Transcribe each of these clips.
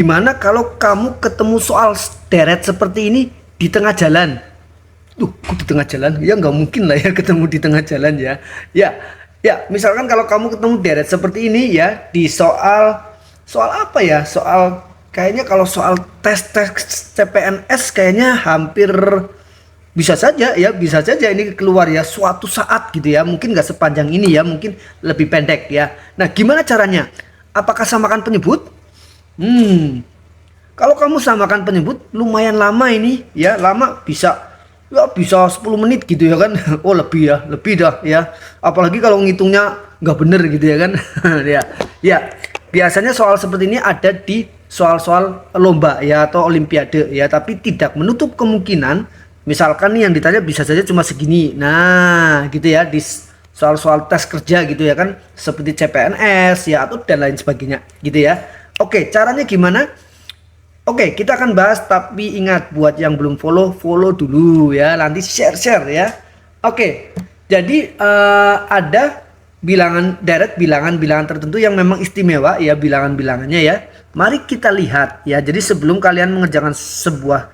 Gimana kalau kamu ketemu soal deret seperti ini di tengah jalan? Kok di tengah jalan? Ya nggak mungkin lah ya ketemu di tengah jalan ya. Ya, ya. Misalkan kalau kamu ketemu deret seperti ini ya di soal apa ya? Soal kayaknya kalau soal tes CPNS kayaknya hampir bisa saja ini keluar ya suatu saat gitu ya. Mungkin nggak sepanjang ini ya, mungkin lebih pendek ya. Nah, gimana caranya? Apakah samakan penyebut? Hmm, Kalau kamu samakan penyebut lumayan lama ini ya, lama bisa 10 menit gitu ya kan. Oh, lebih ya, lebih dah ya. Apalagi kalau ngitungnya nggak bener gitu ya kan. Ya. Ya, biasanya soal seperti ini ada di soal-soal lomba ya atau olimpiade ya, tapi tidak menutup kemungkinan misalkan nih yang ditanya bisa saja cuma segini. Nah, gitu ya di soal-soal tes kerja gitu ya kan, seperti CPNS ya atau dan lain sebagainya gitu ya. Oke, caranya gimana? Oke, kita akan bahas, tapi ingat buat yang belum follow, follow dulu ya. Nanti share-share ya. Oke, jadi ada bilangan deret, bilangan-bilangan tertentu yang memang istimewa ya, bilangan-bilangannya ya. Mari kita lihat ya. Jadi sebelum kalian mengerjakan sebuah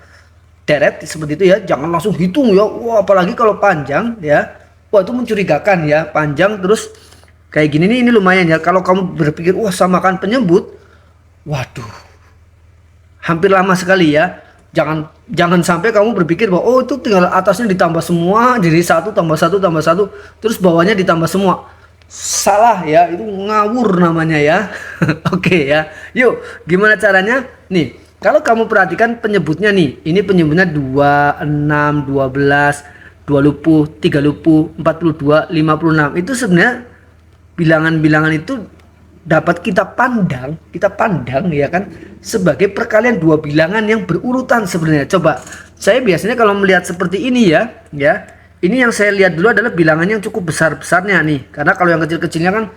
deret seperti itu ya, jangan langsung hitung ya. Wah, apalagi kalau panjang ya. Wah, itu mencurigakan ya. Panjang terus kayak gini nih, ini lumayan ya. Kalau kamu berpikir, wah samakan penyebut, waduh, hampir lama sekali ya. Jangan sampai kamu berpikir bahwa oh itu tinggal atasnya ditambah semua jadi satu tambah satu tambah satu terus bawahnya ditambah semua. Salah ya, itu ngawur namanya ya. Oke ya. Yuk, gimana caranya? Nih, kalau kamu perhatikan penyebutnya nih. Ini penyebutnya 2, 6, 12, 2 lupuh, 3 lupuh, 42, 56. Itu sebenarnya bilangan-bilangan itu dapat kita pandang ya kan sebagai perkalian dua bilangan yang berurutan sebenarnya. Coba saya biasanya kalau melihat seperti ini ya, ini yang saya lihat dulu adalah bilangan yang cukup besarnya nih, karena kalau yang kecil-kecilnya kan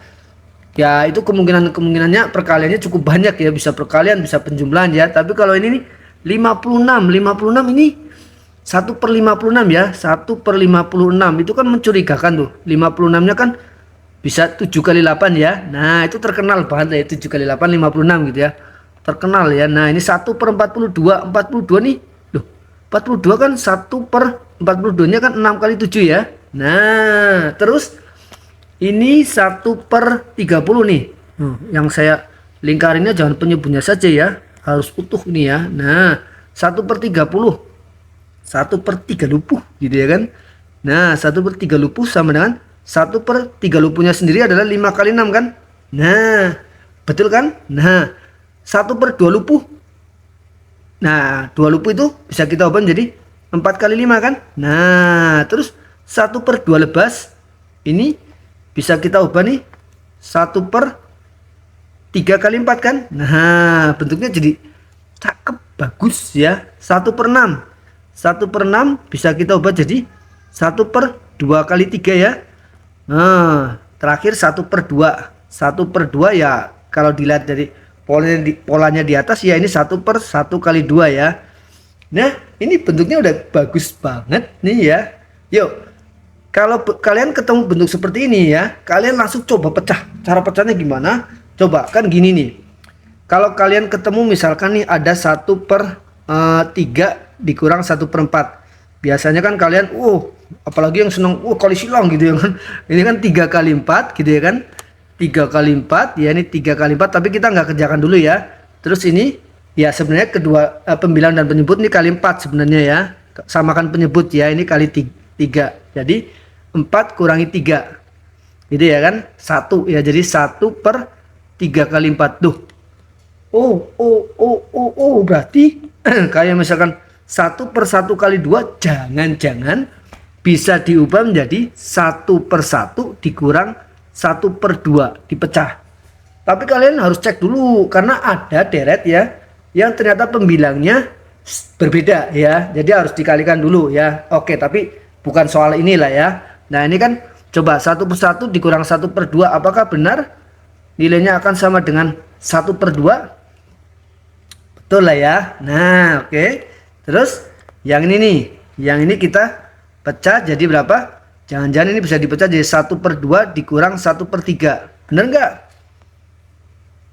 ya itu kemungkinannya perkaliannya cukup banyak ya, bisa perkalian bisa penjumlahan ya. Tapi kalau ini nih 56 ini 1/56 ya, 1/56 itu kan mencurigakan tuh. 56 nya kan bisa 7 kali 8 ya. Nah, itu terkenal banget ya, 7 kali 8 56 gitu ya. Terkenal ya. Nah, ini 1/42. 42 nih. Loh, 42 kan 1/42 nya kan 6 kali 7 ya. Nah, terus ini 1/30 nih. Yang saya lingkarinnya jangan penyebutnya saja ya. Harus utuh nih ya. Nah, 1/30. 1/3 lupuh gitu ya kan. Nah, 1/3 lupuh sama dengan 1/3 lupuhnya sendiri adalah 5 kali 6 kan. Nah, betul kan. Nah, 1/2 lupuh. Nah, 2 lupuh itu bisa kita ubah menjadi 4 kali 5 kan. Nah, terus 1/2 lebas ini bisa kita ubah nih 1/3 kali 4 kan. Nah, bentuknya jadi cakep, bagus ya. 1/6. 1/6 bisa kita ubah jadi 1/2 kali 3 ya. Nah, terakhir 1/2. 1/2 ya kalau dilihat dari polanya di atas ya ini 1/1 kali 2 ya. Nah, ini bentuknya udah bagus banget nih ya. Yuk, kalau kalian ketemu bentuk seperti ini ya, kalian langsung coba pecah. Cara pecahnya gimana? Coba kan gini nih. Kalau kalian ketemu misalkan nih ada 1/3 dikurang 1/4. Biasanya kan kalian apalagi yang seneng kali silang gitu ya kan. Ini kan 3 kali 4 gitu ya kan. 3 kali 4 ya, ini 3 kali 4, tapi kita nggak kerjakan dulu ya. Terus ini ya sebenarnya kedua pembilang dan penyebut ini kali 4 sebenarnya ya. Samakan penyebut ya, ini kali 3. Jadi 4 kurangi 3. Gitu ya kan? 1 ya, jadi 1/3 kali 4 tuh. Berarti kayak misalkan 1/1 kali 2 jangan-jangan bisa diubah menjadi 1/1 dikurang 1/2 dipecah. Tapi kalian harus cek dulu karena ada deret ya yang ternyata pembilangnya berbeda ya. Jadi harus dikalikan dulu ya. Oke, tapi bukan soal inilah ya. Nah, ini kan coba 1/1 dikurang 1/2, apakah benar nilainya akan sama dengan 1/2? Betul lah ya. Nah, oke. Terus yang ini nih, yang ini kita pecah jadi berapa? Jangan-jangan ini bisa dipecah jadi 1/2 dikurang 1/3. Bener nggak?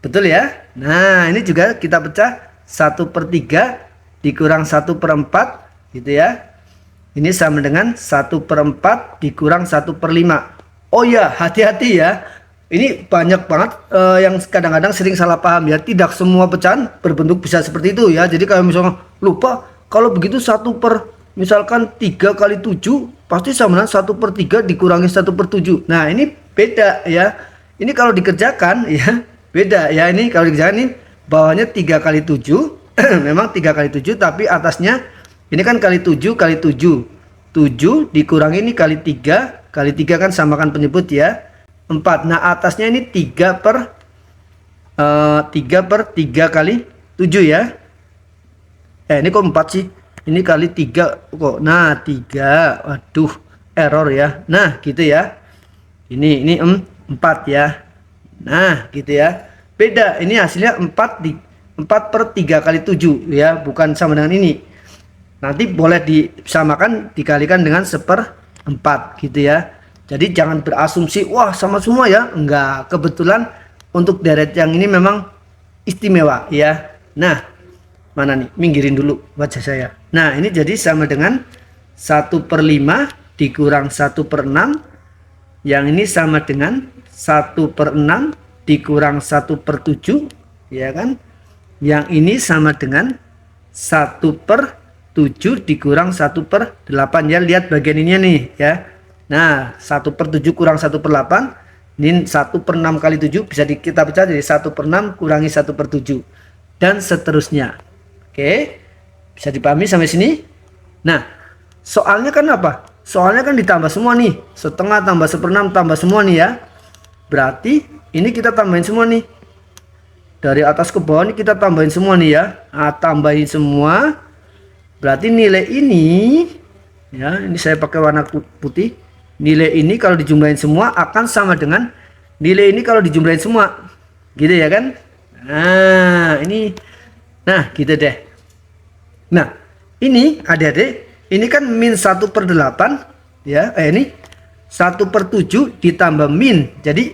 Betul ya. Nah, ini juga kita pecah 1/3 dikurang 1/4 gitu ya. Ini sama dengan 1/4 dikurang 1/5. Oh ya, hati-hati ya. Ini banyak banget yang kadang-kadang sering salah paham ya. Tidak semua pecahan berbentuk bisa seperti itu ya. Jadi kalau misalnya lupa, kalau begitu misalkan 3 kali 7 pasti sama dengan 1/3 dikurangi 1/7. Nah ini beda ya. Ini kalau dikerjakan ya beda ya. Ini kalau dikerjakan ini bawahnya 3 kali 7 memang 3 kali 7, tapi atasnya ini kan kali 7 kali 7 dikurangi ini kali 3 kan samakan penyebut ya 4. Nah atasnya ini 3 per 3 kali 7 ya. Ini kok 4 sih, ini kali 3 kok. Nah 3, waduh error ya. Nah gitu ya, ini 4 ya. Nah gitu ya, beda. Ini hasilnya 4/3 kali 7 ya, bukan sama dengan ini. Nanti boleh disamakan dikalikan dengan 1/4 gitu ya. Jadi jangan berasumsi wah sama semua ya, enggak. Kebetulan untuk deret yang ini memang istimewa ya. Nah mana nih, minggirin dulu wajah saya. Nah ini jadi sama dengan 1/5 dikurang 1/6. Yang ini sama dengan 1/6 dikurang 1/7 ya kan. Yang ini sama dengan 1/7 dikurang 1/8 ya. Lihat bagian ini nih ya. Nah 1/7 kurang 1/8, ini 1/6 kali 7 bisa kita pecah jadi 1/6 kurangi 1/7 dan seterusnya. Oke, bisa dipahami sampai sini. Nah soalnya kan apa? Soalnya kan ditambah semua nih, setengah tambah 1/6 tambah semua nih ya. Berarti ini kita tambahin semua nih, dari atas ke bawah nih kita tambahin semua nih ya. Nah, tambahin semua berarti nilai ini ya, ini saya pakai warna putih. Nilai ini kalau dijumlahin semua akan sama dengan nilai ini kalau dijumlahin semua gitu ya kan. Nah ini, nah gitu deh. Nah ini adik-adik, ini kan min 1/8 ya. Ini 1/7 ditambah min, jadi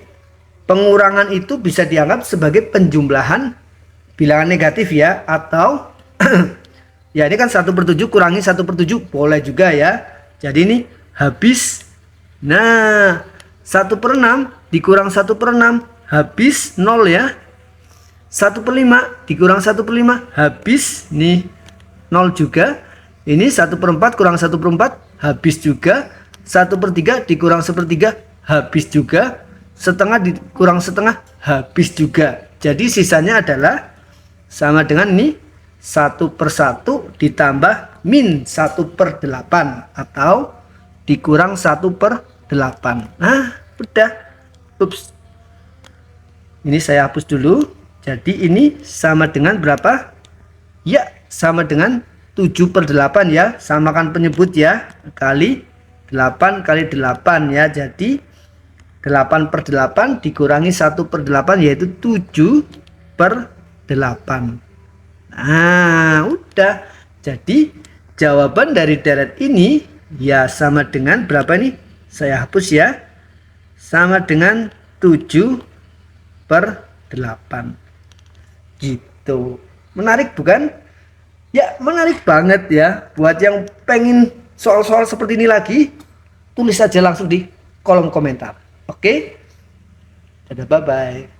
pengurangan itu bisa dianggap sebagai penjumlahan bilangan negatif ya, atau ya ini kan 1/7 kurangi 1/7 boleh juga ya. Jadi ini habis. Nah 1/6 dikurang 1/6 habis 0 ya. 1/5 dikurang 1/5 habis nih 0 juga. Ini 1/4 kurang 1/4 habis juga. 1/3 dikurang 1/3 habis juga. Setengah dikurang setengah habis juga. Jadi sisanya adalah sama dengan ini 1/1 ditambah min 1/8 atau dikurang 1/8. Nah udah. Ups, ini saya hapus dulu. Jadi ini sama dengan berapa ya? Sama dengan 7/8 ya. Samakan penyebut ya, kali 8 kali 8 ya. Jadi 8/8 dikurangi 1/8 yaitu 7/8. Nah udah. Jadi jawaban dari deret ini ya sama dengan berapa nih? Saya hapus ya. Sama dengan 7/8 gitu. Menarik bukan? Ya menarik banget ya. Buat yang pengen soal-soal seperti ini lagi, tulis saja langsung di kolom komentar. Oke? Dadah, bye-bye.